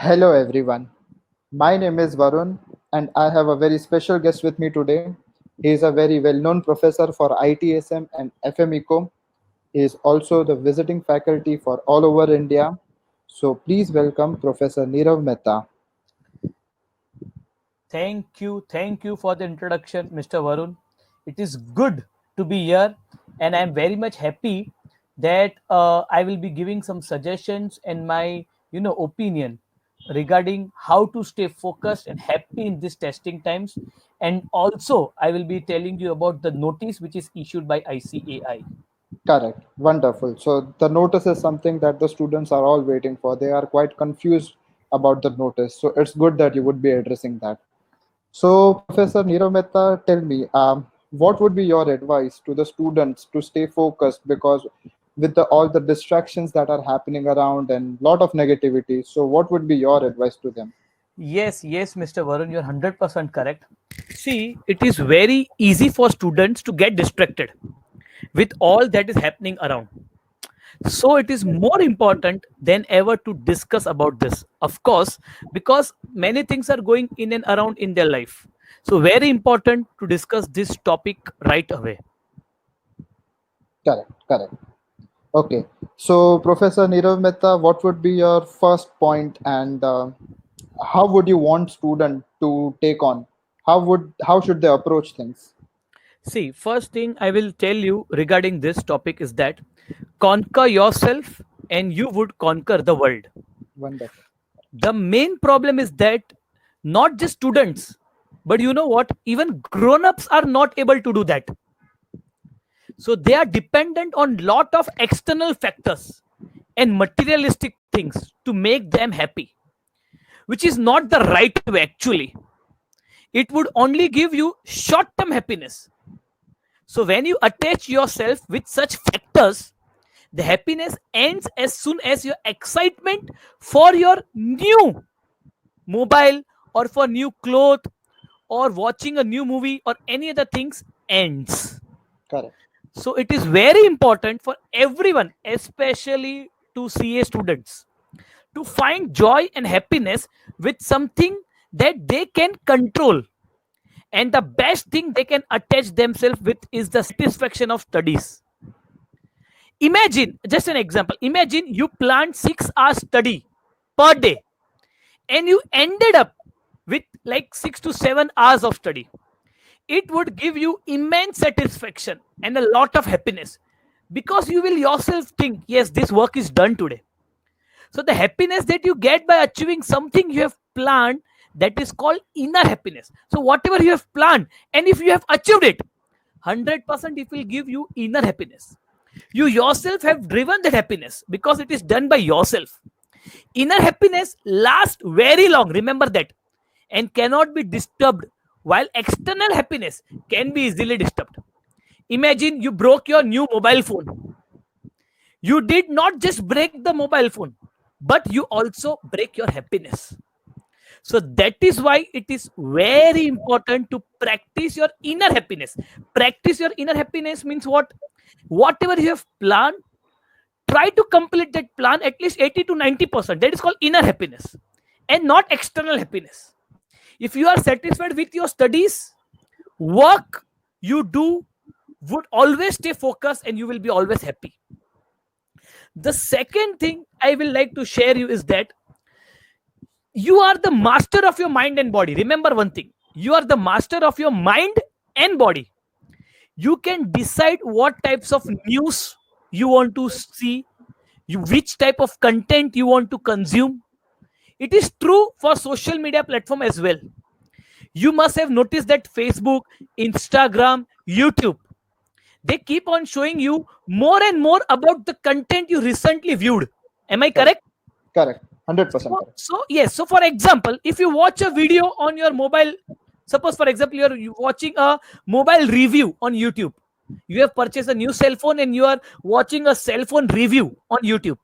Hello everyone. My name is Varun and I have a very special guest with me today. He is a very well-known professor for ITSM and FMECO. He is also the visiting faculty for all over India. So please welcome Professor Nirav Mehta. Thank you for the introduction, Mr. Varun. It is good to be here, and I am very much happy that I will be giving some suggestions and my opinion regarding how to stay focused and happy in these testing times. And also, I will be telling you about the notice which is issued by ICAI. Correct. Wonderful. So the notice is something that the students are all waiting for. They are quite confused about the notice. So it's good that you would be addressing that. So, Professor Nirav Mehta, tell me, what would be your advice to the students to stay focused? Because with all the distractions that are happening around and lot of negativity, so what would be your advice to them? Yes, Mr. Varun, you're 100% correct. See, it is very easy for students to get distracted with all that is happening around. So it is more important than ever to discuss about this, of course, because many things are going in and around in their life. So very important to discuss this topic right away. Correct, correct. Okay. So, Professor Nirav Mehta, what would be your first point, and how would you want student to take on? How should they approach things? See, first thing I will tell you regarding this topic is that conquer yourself and you would conquer the world. Wonderful. The main problem is that not just students, but you know what, even grown-ups are not able to do that. So they are dependent on lot of external factors and materialistic things to make them happy, which is not the right way actually. It would only give you short term happiness. So when you attach yourself with such factors, the happiness ends as soon as your excitement for your new mobile or for new clothes or watching a new movie or any other things ends. Correct. So it is very important for everyone, especially to CA students, to find joy and happiness with something that they can control. And the best thing they can attach themselves with is the satisfaction of studies. Imagine, just an example, imagine you planned 6 hours study per day and you ended up with like 6 to 7 hours of study. It would give you immense satisfaction and a lot of happiness because you will yourself think, yes, this work is done today. So the happiness that you get by achieving something you have planned, that is called inner happiness. So whatever you have planned, and if you have achieved it, 100% it will give you inner happiness. You yourself have driven that happiness because it is done by yourself. Inner happiness lasts very long, remember that, and cannot be disturbed, while external happiness can be easily disturbed. Imagine you broke your new mobile phone. You did not just break the mobile phone, but you also break your happiness. So that is why it is very important to practice your inner happiness. Practice your inner happiness means what? Whatever you have planned, try to complete that plan at least 80 to 90%. That is called inner happiness and not external happiness. If you are satisfied with your studies, work you do would always stay focused and you will be always happy. The second thing I will like to share you is that you are the master of your mind and body. Remember one thing, you are the master of your mind and body. You can decide what types of news you want to see, which type of content you want to consume. It is true for social media platform as well. You must have noticed that Facebook, Instagram, YouTube, they keep on showing you more and more about the content you recently viewed. Am I Correct. correct? Correct. 100% correct. So yes. So for example, if you watch a video on your mobile, suppose for example you watching a mobile review on YouTube. You have purchased a new cell phone and you are watching a cell phone review on YouTube.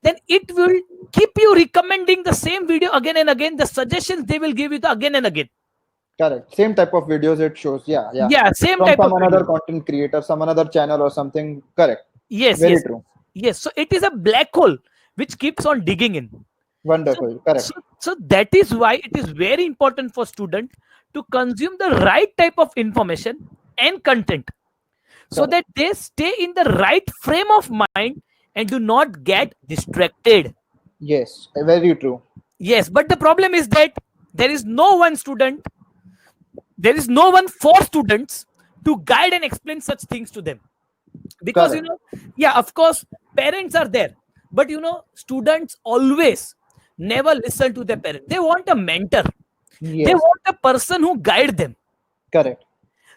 Then it will keep you recommending the same video again and again. The suggestions they will give you again and again. Correct. Same type of videos it shows. Yeah, yeah. Yeah, same From type of some another video. content creator, some another channel or something. Correct. Yes, Very yes, true. yes. So it is a black hole which keeps on digging in. So, Wonderful. so, Correct. so that is why it is very important for student to consume the right type of information and content, so Correct. that they stay in the right frame of mind and do not get distracted. Yes. Very true. Yes, but the problem is that there is no one student, there is no one for students to guide and explain such things to them. Because, Correct. yeah, of course, parents are there, but students always never listen to their parents. They want a mentor, they Yes. want a person who guide them. Correct.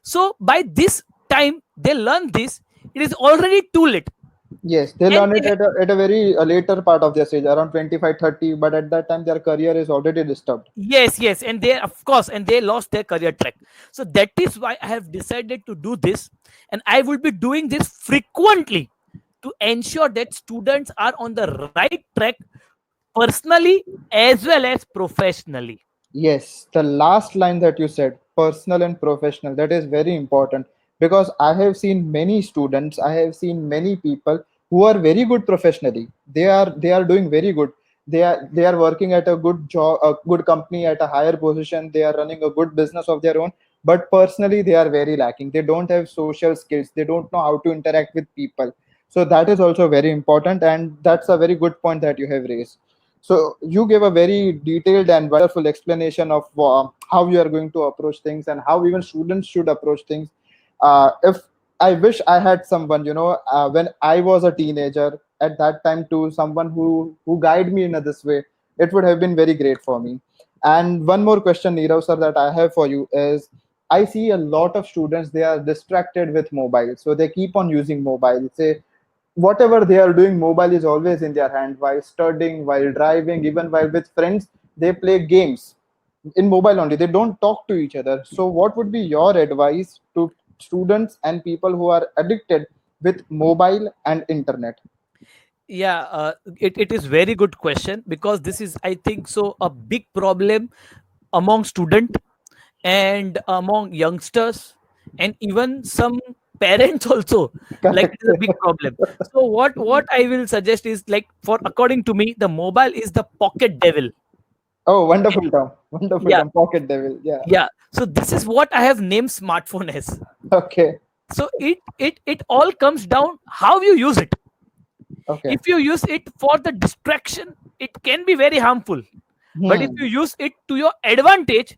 So by this time they learn this, it is already too late. Yes, they And learn it they, at a very later part of their stage, around 25, 30. But at that time, their career is already disturbed. yes, and they, of course, and they lost their career track. So that is why I have decided to do this, and I will be doing this frequently to ensure that students are on the right track, personally as well as professionally. Yes, the last line that you said, personal and professional, that is very important because I have seen many students, I have seen many people who are very good professionally. They are doing very good. They are working at a good job, a good company at a higher position. They are running a good business of their own, but personally they are very lacking. They don't have social skills. They don't know how to interact with people. So that is also very important, and that's a very good point that you have raised. So you gave a very detailed and wonderful explanation of how you are going to approach things and how even students should approach things. If I wish I had someone, when I was a teenager at that time too, someone who guided me in this way, it would have been very great for me. And one more question, Nirav sir, that I have for you is, I see a lot of students, they are distracted with mobile, so they keep on using mobile. Say whatever they are doing, mobile is always in their hand, while studying, while driving, even while with friends, they play games in mobile only. They don't talk to each other. So what would be your advice to students and people who are addicted with mobile and internet? Yeah, it is very good question, because this is, I think so, a big problem among student and among youngsters, and even some parents also. Like, Correct. it is a big problem. So what I will suggest is, like, for according to me, the mobile is the pocket devil. Oh, Okay? wonderful term. Wonderful Yeah, term. Pocket devil. Yeah. yeah. So this is what I have named smartphone as. Okay. So it all comes down how you use it. Okay. If you use it for the distraction, it can be very harmful. But if Hmm. you use it to your advantage,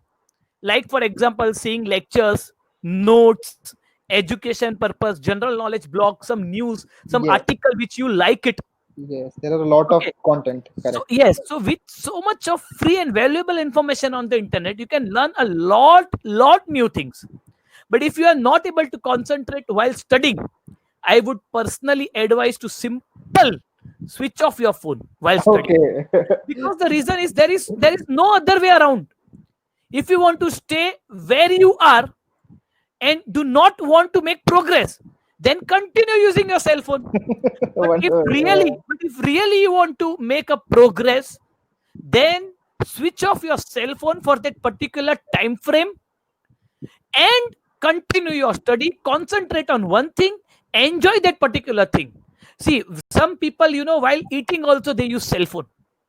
like for example, seeing lectures, notes, education purpose, general knowledge blog, some news, some Yes. article which you like it. Yes. There are a lot of Okay. content. So Correct. yes, so with so much of free and valuable information on the internet, you can learn a lot new things. But if you are not able to concentrate while studying, I would personally advise to simple switch off your phone while studying. Okay. Because the reason is, there is no other way around. If you want to stay where you are and do not want to make progress, then continue using your cell phone. But if Wonderful. really, but if really you want to make a progress, then switch off your cell phone for that particular time frame and continue your study. Concentrate on one thing, enjoy that particular thing. See, some people, while eating also they use cell phone.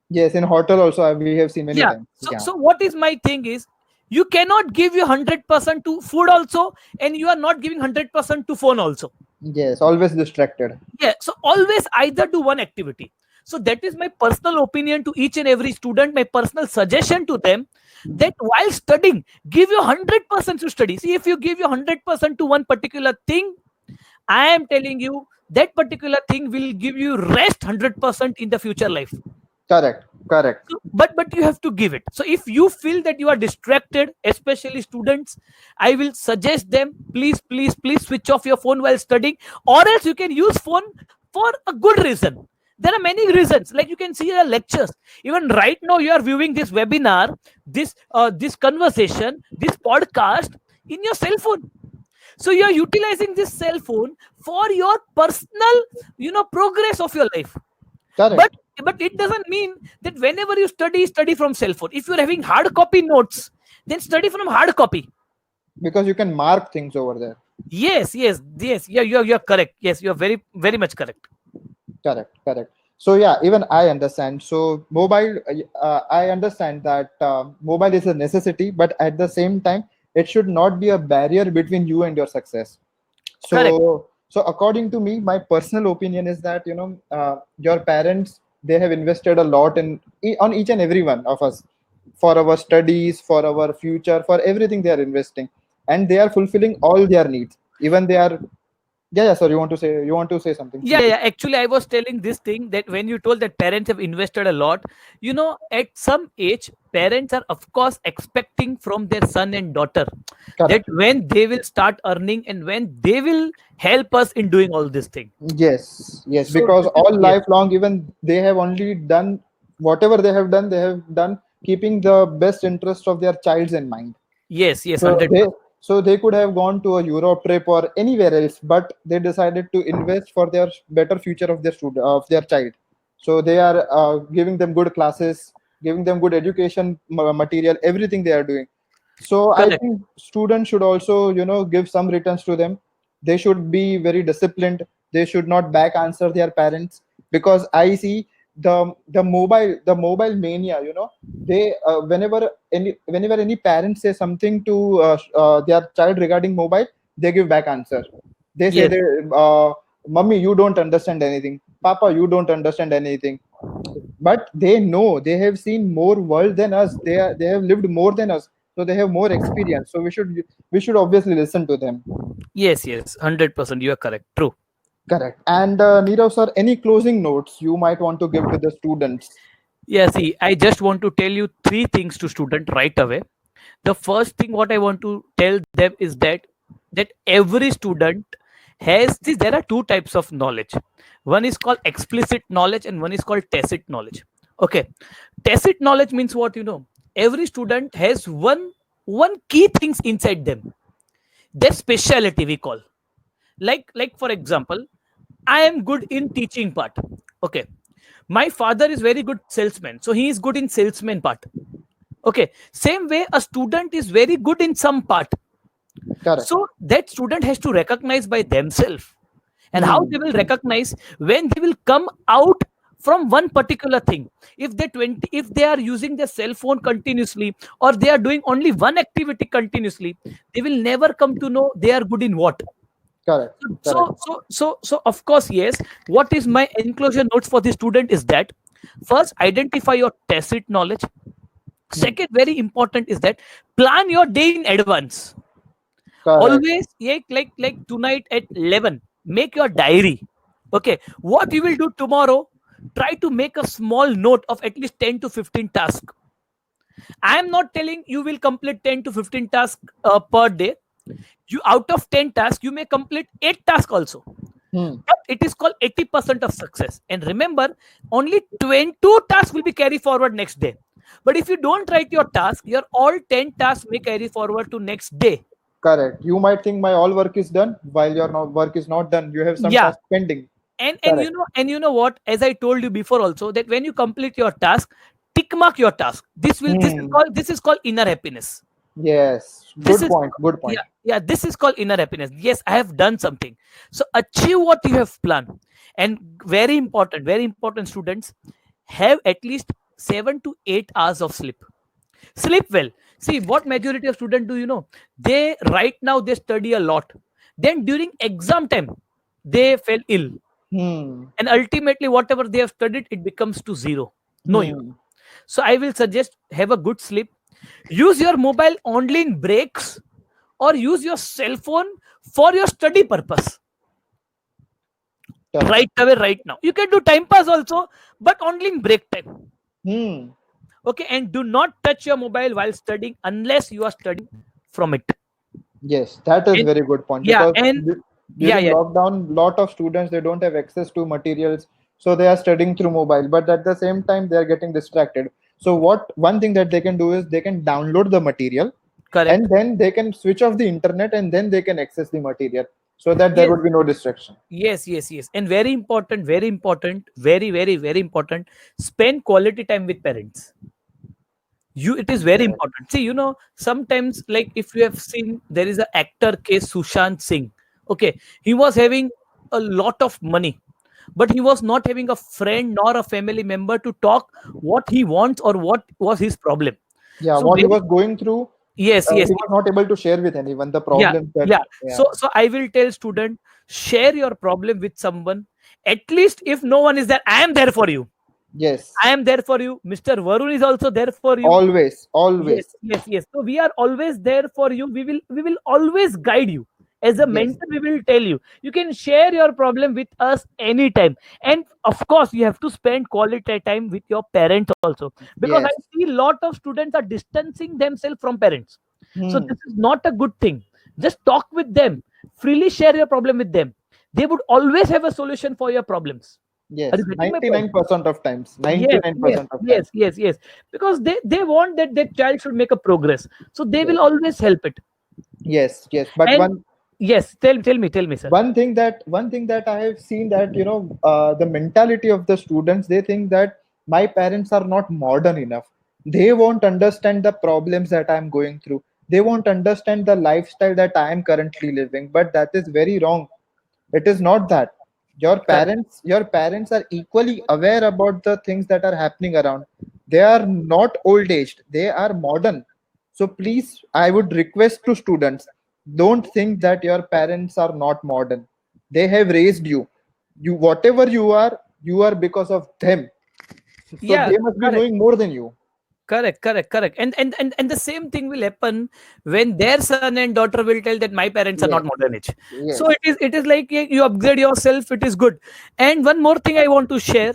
Yes, in hotel also we have seen many Yeah. times. So Yeah. so what is my thing is, you cannot give you 100% to food also, and you are not giving 100% to phone also. Yes, always distracted. Yeah, so always either do one activity. So that is my personal opinion to each and every student, my personal suggestion to them, that while studying, give you 100% to study. See, if you give you 100% to one particular thing, I am telling you that particular thing will give you rest 100% in the future life. Correct. Correct. So, but you have to give it. So if you feel that you are distracted, especially students, I will suggest them, please switch off your phone while studying, or else you can use phone for a good reason. There are many reasons, like you can see the lectures. Even right now you are viewing this webinar, this conversation, this podcast in your cell phone. So you are utilizing this cell phone for your personal, progress of your life. but Correct. but it doesn't mean that whenever you study from cell phone. If you're having hard copy notes, then study from hard copy. Because you can mark things over there. Yes, you're correct. Yes, you're very much correct. Correct. Correct. So yeah, even I understand. So mobile, I understand that mobile is a necessity, but at the same time it should not be a barrier between you and your success. Correct. So according to me, my personal opinion is that your parents, they have invested a lot in on each and every one of us, for our studies, for our future, for everything they are investing, and they are fulfilling all their needs. Even they are, yeah, yeah, sorry, you want to say something, Yeah, please. yeah. Actually, I was telling this thing that when you told that parents have invested a lot, at some age, parents are, of course, expecting from their son and daughter that Correct. when they will start earning and when they will help us in doing all this thing. Yes, yes, So, because this is, all yes, lifelong, even they have only done whatever they have done keeping the best interest of their child's in mind. yes, yes, So 100%. they could have gone to a Europe trip or anywhere else, but they decided to invest for their better future of their student, of their child. So they are giving them good classes, giving them good education material, everything they are doing. So I Correct. think students should also, give some returns to them. They should be very disciplined. They should not back answer their parents, because I see the mobile mania. They whenever any parent say something to their child regarding mobile, they give back answer. They say, Yes, they mummy, you don't understand anything, papa, you don't understand anything. But they know, they have seen more world than us, they have lived more than us, so they have more experience, so we should obviously listen to them. yes, yes, 100%. You are correct. True. Correct. And Nirav sir, any closing notes you might want to give to the students? Yeah, see, I just want to tell you three things to student right away. The first thing what I want to tell them is that every student has this. There are two types of knowledge. One is called explicit knowledge and one is called tacit knowledge. Okay, tacit knowledge means what, every student has one key things inside them. Their speciality we call, like for example, I am good in teaching part. Okay, my father is very good salesman, so he is good in salesman part. Okay, same way a student is very good in some part. Correct. So that student has to recognize by themselves. And how Hmm. they will recognize? When they will come out from one particular thing. If they are using their cell phone continuously, or they are doing only one activity continuously, they will never come to know they are good in what. Correct. So Correct. so so so of course, yes. What is my enclosure notes for the student is that first identify your tacit knowledge. Hmm. Second, very important is that plan your day in advance. Correct. Always, yeah, like tonight at 11, make your diary. Okay, what you will do tomorrow, try to make a small note of at least 10 to 15 tasks. I am not telling you will complete 10 to 15 tasks per day. You, out of 10 tasks, you may complete 8 tasks also, Hmm. but it is called 80% of success. And remember, only 22 tasks will be carried forward next day. But if you don't write your task, your all 10 tasks may carry forward to next day. Correct. You might think my all work is done, while your work is not done. You have some Yeah. task pending. And Correct. you know what, as I told you before also, that when you complete your task, tick mark your task. Hmm. This is called inner happiness. Yes. This Good is, point. Good point. yeah, this is called inner happiness. Yes, I have done something. So achieve what you have planned. And very important, students, have at least 7 to 8 hours of sleep. Sleep well. See, what majority of students do, they right now they study a lot, then during exam time they fell ill, Hmm. and ultimately whatever they have studied, it becomes to zero, no use. Hmm. So I will suggest, have a good sleep. Use your mobile only in breaks, or use your cell phone for your study purpose. Correct. Right away, right now you can do time pass also, but only in break time. Hmm. Okay, and do not touch your mobile while studying unless you are studying from it. Yes, that is And very good point, yeah, because and yeah, during yeah, lockdown, lot of students, they don't have access to materials, so they are studying through mobile. But at the same time, they are getting distracted. So what one thing that they can do is they can download the material, correct. and then they can switch off the internet, and then they can access the material, so that there Yes, would be no distraction. yes, yes, yes. And very important, very important, very important, spend quality time with parents. It is very Correct. important. See, sometimes, like, if you have seen, there is an actor case, Sushant Singh. Okay, he was having a lot of money, but he was not having a friend nor a family member to talk what he wants or what was his problem. Yeah, So what he very, was going through, yes, yes, he was not able to share with anyone the yeah, problems that. yeah. Yeah. So I will tell student, share your problem with someone. At least if no one is there, I am there for you. I Yes. am there for you. Mr. Varun is also there for you. Always. Yes, Always. yes, yes. So we are always there for you. We will always guide you. As a Yes. mentor, we will tell you. You can share your problem with us anytime. And of course, you have to spend quality time with your parents also. Because I Yes. see a lot of students are distancing themselves from parents. So Hmm. this is not a good thing. Just talk with them. Freely share your problem with them. They would always have a solution for your problems. Are you Yes. getting my point? 99% of times. Yes, yes, 99% of times. yes, yes, yes. Because they want that their child should make a progress. So they will Yes. always help it. Yes. Yes. But And yes, tell me, sir. one thing that I have seen, that the mentality of the students, they think that my parents are not modern enough. They won't understand the problems that I'm going through. They won't understand the lifestyle that I am currently living. But that is very wrong. It is not that. Correct. Your parents are equally aware about the things that are happening around. They are not old aged, they are modern. So please, I would request to students, don't think that your parents are not modern. They have raised you. You, whatever you are because of them. So Yeah, they must be correct. knowing more than you. Correct. And the same thing will happen when their son and daughter will tell that my parents are not Yes. modern age. So Yes. it is like you upgrade yourself, it is good. And one more thing I want to share,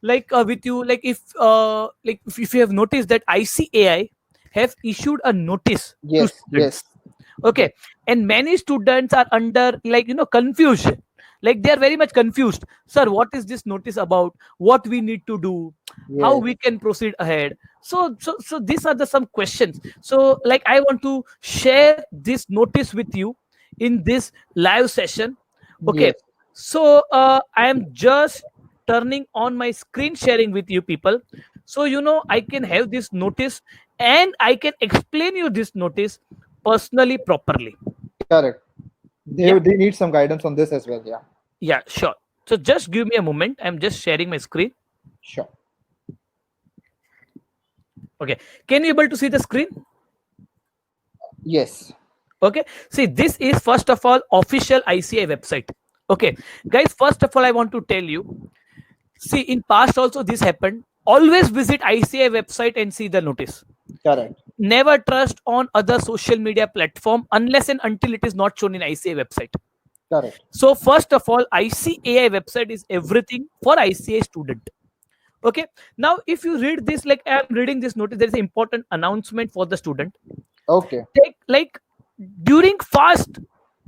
like with you, like if you have noticed that ICAI have issued a notice to Yes. students. Yes. Okay. Yes. And many students are under, like, confusion. Like they are very much confused. Sir, what is this notice about? What we need to do? How Yes. we can proceed ahead? So these are the some questions. So like I want to share this notice with you in this live session. Okay. Yes. So I am just turning on my screen sharing with you people. So I can have this notice and I can explain you this notice personally, properly. Correct. Yeah, They need some guidance on this as well. Yeah. yeah, sure. So just give me a moment. I'm just sharing my screen. Sure. Okay. Can you able to see the screen? Yes. Okay. See, this is first of all official ICI website. Okay. Guys, first of all, I want to tell you, see, in past also this happened. Always visit ICI website and see the notice. Correct. Never trust on other social media platform unless and until it is not shown in ICI website. Correct. So first of all, ICAI website is everything for ICA student. Okay. Now, if you read this, like I am reading this notice, there is an important announcement for the student. Okay. Take like during fast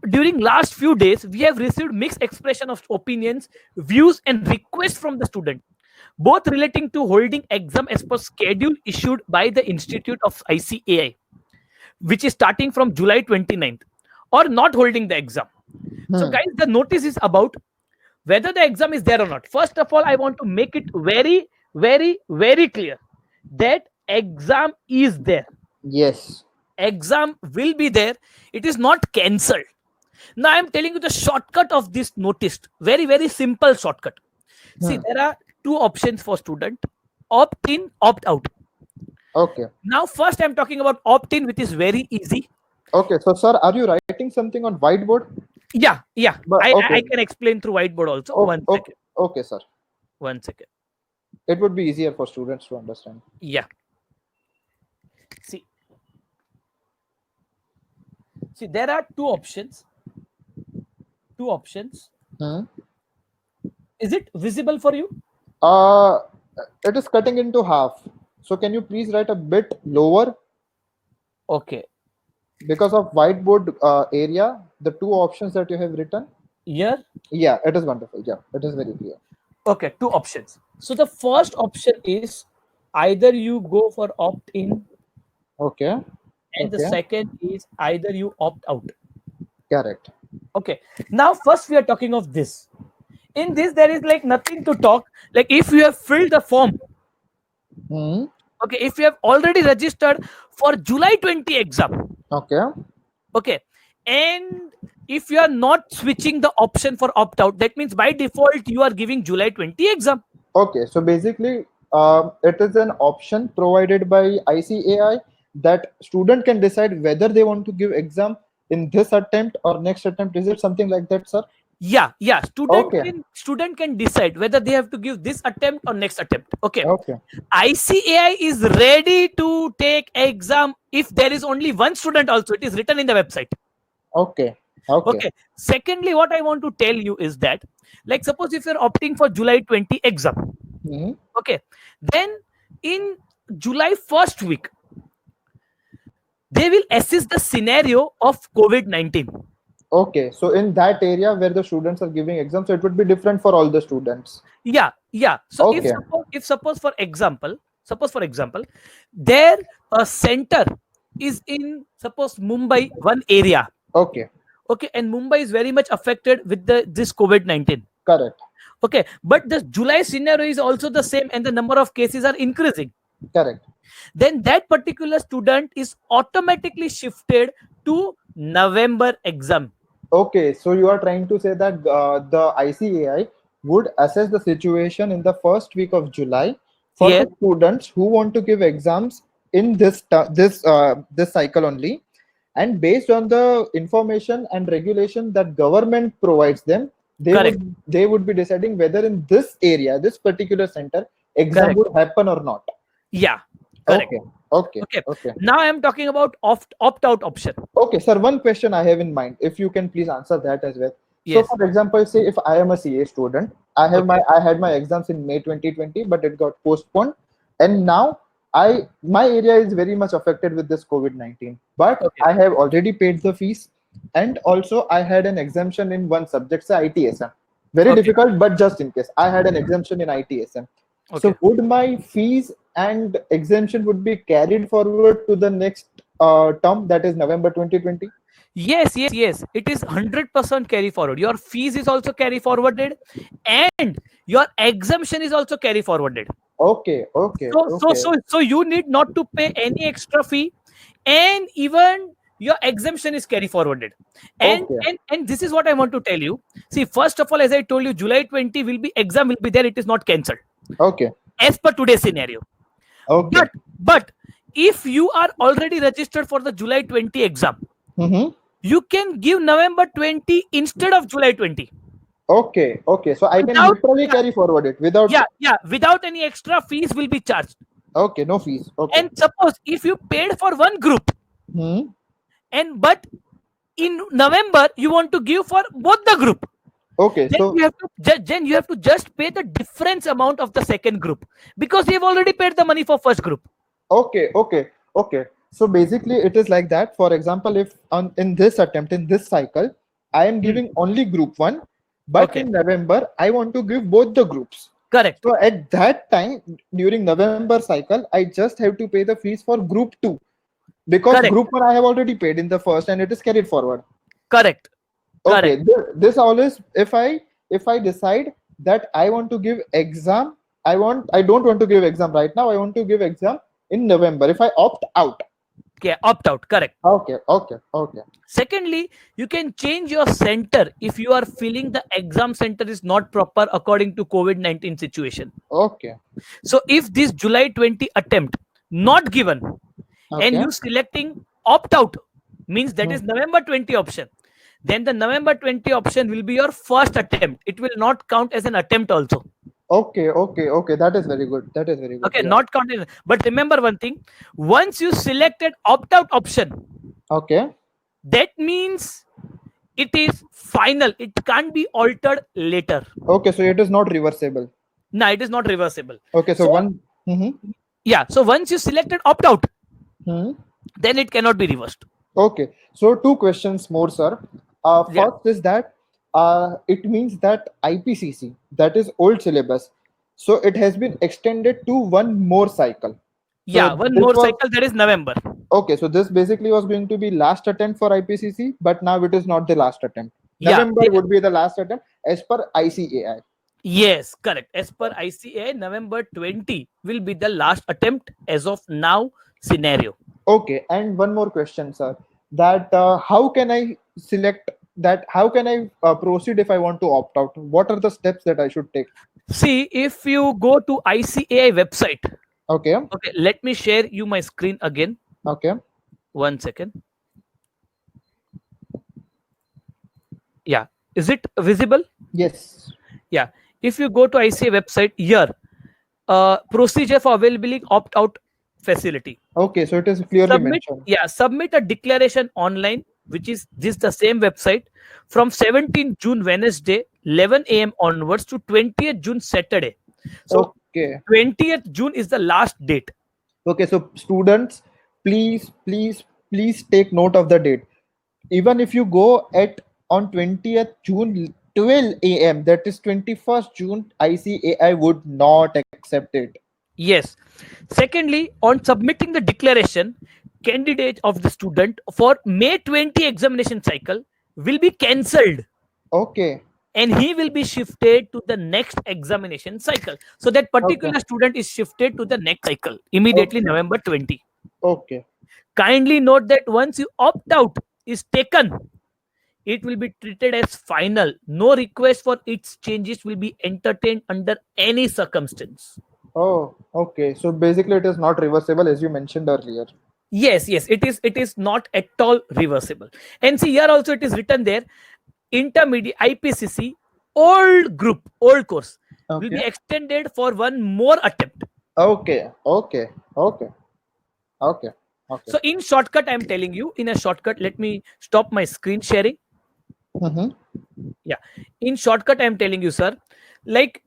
during last few days, we have received mixed expression of opinions, views, and requests from the student, both relating to holding exam as per schedule issued by the Institute of ICAI, which is starting from July 29th, or not holding the exam. So, Hmm. guys, the notice is about whether the exam is there or not. First of all, I want to make it very, very, very clear that exam is there. Yes. Exam will be there. It is not cancelled. Now, I am telling you the shortcut of this notice. Very, very simple shortcut. See, Hmm. there are two options for student: opt in, opt out. Okay. Now, first, I'm talking about opt in, which is very easy. Okay. So, sir, are you writing something on whiteboard? Yeah, yeah. But I okay. can explain through whiteboard also. Okay. One Okay. second. Okay, sir. One second. It would be easier for students to understand. Yeah. See, see, there are two options. Two options. Hmm. Is it visible for you? Uh, it is cutting into half. So, can you please write a bit lower? Okay. Because of whiteboard area, the two options that you have written. Here. Yeah, it is wonderful. Yeah, it is very clear. Okay. Two options. So the first option is either you go for opt in, Okay. and the Okay. second is either you opt out. Correct. Okay. Now, first we are talking of this. In this, there is like nothing to talk. Like if you have filled the form, Hmm. okay, if you have already registered for July 20 exam, Okay. okay, And if you are not switching the option for opt out, that means by default you are giving July 20 exam. Okay, so basically, it is an option provided by ICAI that student can decide whether they want to give exam in this attempt or next attempt. Is it something like that, sir? Yeah, Okay, student can decide whether they have to give this attempt or next attempt. Okay. okay, ICAI is ready to take exam if there is only one student also. It is written in the website. okay, okay. Okay. Secondly, what I want to tell you is that, like, suppose if you're opting for July 20 exam, Hmm. okay, then in July first week, they will assess the scenario of COVID-19. Okay, so in that area where the students are giving exams, so it would be different for all the students. Yeah. So Okay, if suppose for example, there a center is in, suppose, Mumbai, one area. okay, Okay, and Mumbai is very much affected with this COVID-19. correct, Okay, but the July scenario is also the same, and the number of cases are increasing. correct. Then that particular student is automatically shifted to November exam. Okay, so you are trying to say that the ICAI would assess the situation in the first week of July for Yes, the students who want to give exams in this cycle only, and based on the information and regulation that government provides them, correct, they would be deciding whether in this area, this particular center, exam correct. would happen or not. Yeah, correct. Okay, okay, Okay. okay. Now I am talking about opt out option. Okay, sir, one question I have in mind, if you can please answer that as well. So, Yes. for example, say if I am a CA student, Okay. I had my exams in May 2020, but it got postponed, and now my area is very much affected with this COVID-19. But Okay. I have already paid the fees, and also I had an exemption in one subject, say ITSM. Very Okay. difficult, but just in case, I had an exemption in ITSM. Okay. So, would my fees and exemption would be carried forward to the next term, that is November 2020? Yes. It is 100% carry forward. Your fees is also carry forwarded, and your exemption is also carry forwarded. Okay, okay, okay, So you need not to pay any extra fee, and even your exemption is carry forwarded. And okay, and this is what I want to tell you. See, first of all, as I told you, July 20 will be exam will be there. It is not cancelled okay, as per today's scenario. okay. But if you are already registered for the July 20 exam, Mm-hmm. you can give November 20 instead of July 20. Okay, okay. So I can Without, literally carry forward it without. without any extra fees will be charged. Okay, no fees. Okay. And suppose if you paid for one group, Hmm. and but in November you want to give for both the group, Okay, then so you have to just pay the difference amount of the second group, because you have already paid the money for first group. okay, okay, okay. So basically, it is like that. For example, if in this attempt, in this cycle, I am giving only group one, but Okay. in November, I want to give both the groups. Correct. So at that time, during November cycle, I just have to pay the fees for group two, because Correct. group one I have already paid in the first and it is carried forward. Correct. Okay, Correct. this always, if I decide that I want to give exam, I don't want to give exam right now, I want to give exam in November, if I opt out. Okay. Opt out. Correct. Okay, okay, okay, Secondly, you can change your center if you are feeling the exam center is not proper according to COVID-19 situation. okay, So if this July 20 attempt not given, and okay, you selecting opt out, means that is Hmm. November 20 option, then the November 20 option will be your first attempt. It will not count as an attempt also. okay, okay, okay. That is very good. That is very good. Okay, Yeah. not counted. But remember one thing, once you selected opt out option, Okay, that means it is final. It can't be altered later. okay. So it is not reversible. No, it is not reversible. Okay, so So one. Mm-hmm. yeah, so once you selected opt out, Hmm. then it cannot be reversed. Okay, so two questions more, sir. Yeah. First is that it means that IPCC, that is old syllabus, so it has been extended to one more cycle. Yeah, So one this more was cycle, that is November. okay. So this basically was going to be last attempt for IPCC, but now it is not the last attempt. Yeah. November would be the last attempt as per ICAI. Yes, correct. As per ICAI, November 20 will be the last attempt as of now scenario. Okay, and one more question, sir. that how can I select that? How can I proceed if I want to opt out? What are the steps that I should take? See, if you go to ICAI website, Okay, okay, let me share you my screen again. okay, 1 second. Yeah, is it visible? yes, Yeah, if you go to ICAI website here, procedure for availing opt out facility. okay. So it is clearly Submit, mentioned. yeah, submit a declaration online, which is this the same website, from 17th June Wednesday 11 a.m. onwards to 20th June Saturday. So Okay, 20th June is the last date. okay. So students, please, please, please take note of the date. Even if you go at on 20th June 12 a.m., that is 21st June, ICAI would not accept it. Yes. Secondly, on submitting the declaration, candidate of the student for May 20 examination cycle will be cancelled, Okay, and he will be shifted to the next examination cycle. So that okay, particular student is shifted to the next cycle immediately okay, November 20. okay, Kindly note that once you opt out is taken, it will be treated as final. No request for its changes will be entertained under any circumstance. oh, okay. So basically, it is not reversible as you mentioned earlier. Yes, yes, it is not at all reversible. And see, here also it is written there, intermediate IPCC old group, old course will Okay, be extended for one more attempt. okay, okay, okay, okay, okay. So in shortcut, I'm telling you, in a shortcut, let me stop my screen sharing. Mm-hmm. Yeah, in shortcut, I'm telling you, sir, like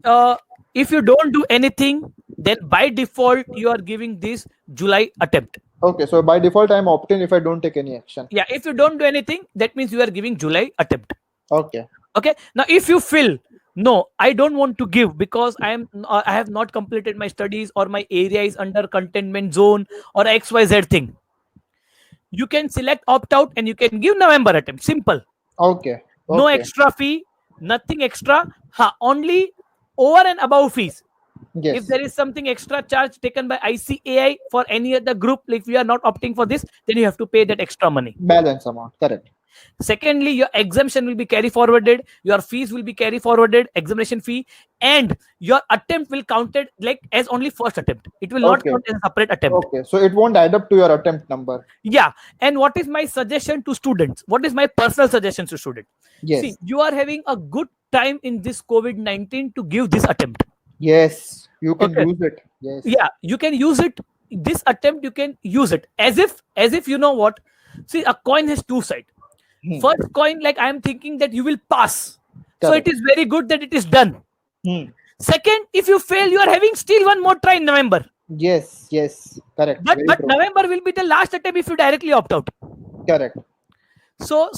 if you don't do anything, then by default you are giving this July attempt. Okay, so by default, I'm opting if I don't take any action. Yeah, if you don't do anything, that means you are giving July attempt. Okay, Okay, now if you feel, no, I don't want to give because I have not completed my studies, or my area is under containment zone, or XYZ thing, you can select opt out and you can give November attempt. Simple. okay, No okay. extra fee, nothing extra. Only over and above fees. If Yes, there is something extra charge taken by ICAI for any other group, like if you are not opting for this, then you have to pay that extra money. balance amount, correct. Secondly, your exemption will be carry forwarded, your fees will be carry forwarded, examination fee, and your attempt will counted like as only first attempt. It will not Okay, count as a separate attempt. okay. So it won't add up to your attempt number. Yeah. And what is my suggestion to students? What is my personal suggestion to students? See, Yes, you are having a good time in this COVID-19 to give this attempt. yes. You can Okay. use it. Yes. Yeah, you can use it. This attempt, you can use it as if you know what. See, a coin has two sides. Hmm. First coin, like I am thinking that you will pass. So it Correct. is very good that it is done. Hmm. Second, if you fail, you are having still one more try in November. Yes, yes. Correct. But Very but true. November will be the last attempt if you directly opt out. Correct. So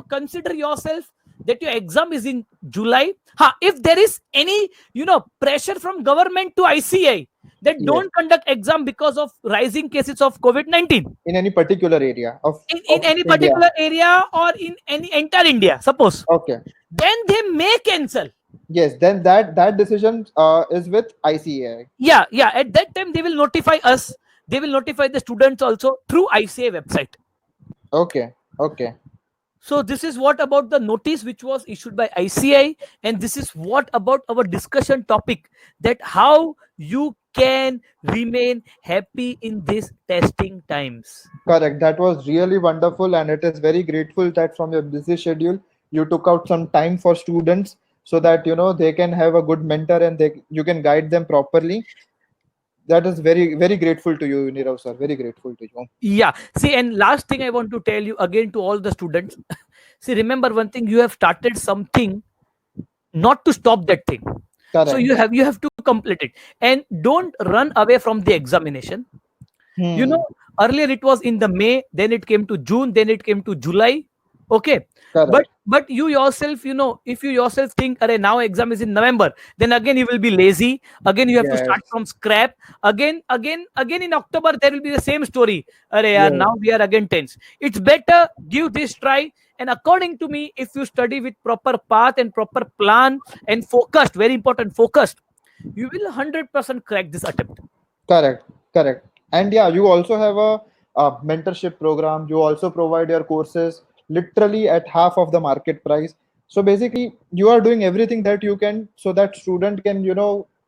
consider yourself that your exam is in July. If there is any pressure from government to ICI that Yes. don't conduct exam because of rising cases of COVID-19 In any particular area in of any India. particular area or in any entire India, suppose, Okay. then they may cancel. Yes. Then that decision is with ICAI. Yeah, at that time they will notify us. They will notify the students also through ICA website. Okay. Okay. So this is what about the notice which was issued by ICI, and this is what about our discussion topic, that how you can remain happy in these testing times. Correct. That was really wonderful, and it is very grateful that from your busy schedule you took out some time for students so that they can have a good mentor and you can guide them properly. That is very very grateful to you, Nirav sir. Very grateful to you. Yeah. See, and last thing I want to tell you again to all the students. See, remember one thing: you have started something, not to stop that thing. So Correct. you have to complete it, and don't run away from the examination. you Hmm. know Earlier it was in the May, then it came to June, then it came to July. Okay. but Correct. but you yourself, if you yourself think, Arey, now exam is in November, then again you will be lazy. Again you have to Yes. start from scrap. Again in October there will be the same story. Arey, yaar, Yes. now we are again tense. It's better give this try. And according to me, if you study with proper path and proper plan and focused, very important, focused, you will 100% crack this attempt. Correct. Correct. And yeah, you also have a mentorship program. You also provide your courses literally at half of the market price. So basically, you are doing everything that you can so that student can,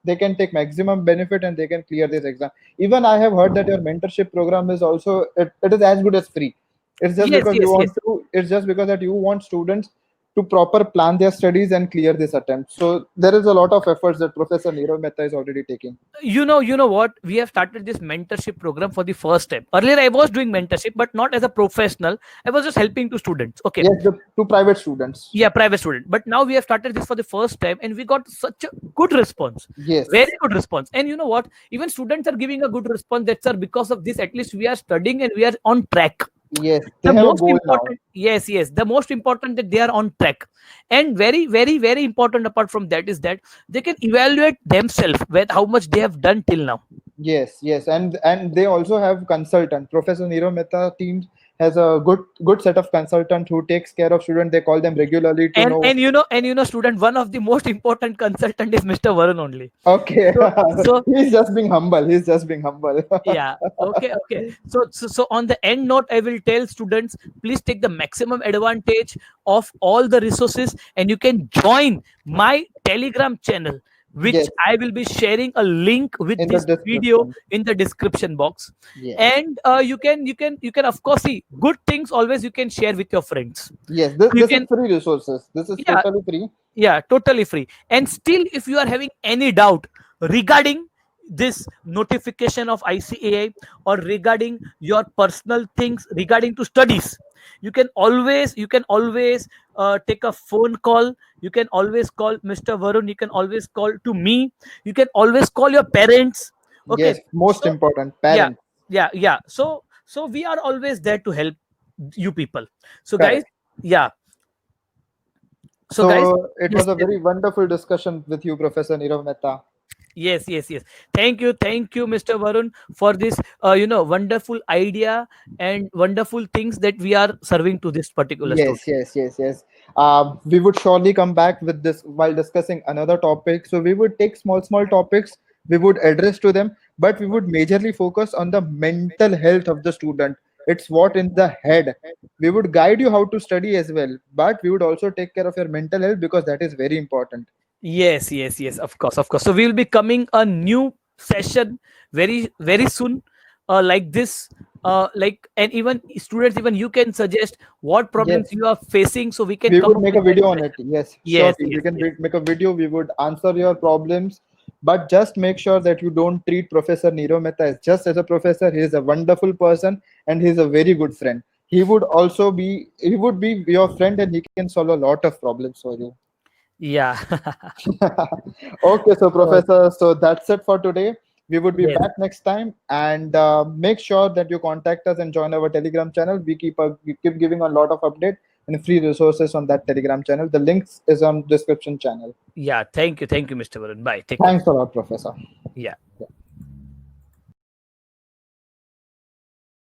they can take maximum benefit and they can clear this exam. Even I have heard that your mentorship program is also, it is as good as free. It's just Yes, because you yes, yes. want to, it's just because that you want students to proper plan their studies and clear this attempt. So there is a lot of efforts that Professor Nirav Mehta is already taking. You know what, we have started this mentorship program for the first time. Earlier I was doing mentorship, but not as a professional. I was just helping to students. Okay. Yes, the to private students. Yeah, private student. But now we have started this for the first time, and we got such a good response. Yes, Very good response. And you know what, even students are giving a good response. That's sir, because of this at least we are studying and we are on track. yes, they The have a most goal now. important, yes, yes, the most important that they are on track. And very, very, very important apart from that is that they can evaluate themselves with how much they have done till now. Yes, yes, and they also have consultant. Professor Nirav Mehta team has a good set of consultant who takes care of student. They call them regularly to and know. and you know and you know student, one of the most important consultant is Mr. Varun only. Okay, So he's just being humble. He's just being humble. yeah, okay, okay. So on the end note, I will tell students, please take the maximum advantage of all the resources, and you can join my Telegram channel, which Yes, I will be sharing a link with in the this video description. in the description box. Yes, And you can of course see good things always, you can share with your friends. yes. This You this is can, free resources. This is yeah, totally free. yeah, totally free. And still, if you are having any doubt regarding this notification of ICAI, or regarding your personal things regarding to studies, you can always take a phone call. You can always call Mr. Varun. You can always call to me. You can always call your parents. Okay. Yes, most So important, yeah, parents. yeah. So we are always there to help you people. So guys, Correct. yeah. So guys, So it yes, was a yes. very wonderful discussion with you, Professor Nirav Mehta. Yes, yes, yes. Thank you, Mr. Varun, for this, wonderful idea and wonderful things that we are serving to this particular student. Yes, yes, yes, yes. We would surely come back with this while discussing another topic. So we would take small topics, we would address to them, but we would majorly focus on the mental health of the student. It's what in the head. We would guide you how to study as well, but we would also take care of your mental health because that is very important. Yes, yes, yes. Of course, of course. So we will be coming a new session very, very soon, like this. And even students, even you can suggest what problems Yes, you are facing, so we can we come would up make with a that video on it. session. Yes, Yes, surely. yes, We can yes. make a video. We would answer your problems, but just make sure that you don't treat Professor Niro Mehta as just as a professor. He is a wonderful person and he is a very good friend. He would be your friend and he can solve a lot of problems for you. Yeah. Okay, so Uh, Professor, so that's it for today. We would be yes. back next time, and make sure that you contact us and join our Telegram channel. We keep giving a lot of update and free resources on that Telegram channel. The links is on description channel. Yeah. Thank you, Mr. Varun. Bye. Take care. Thanks a lot, Professor. Yeah. Yeah.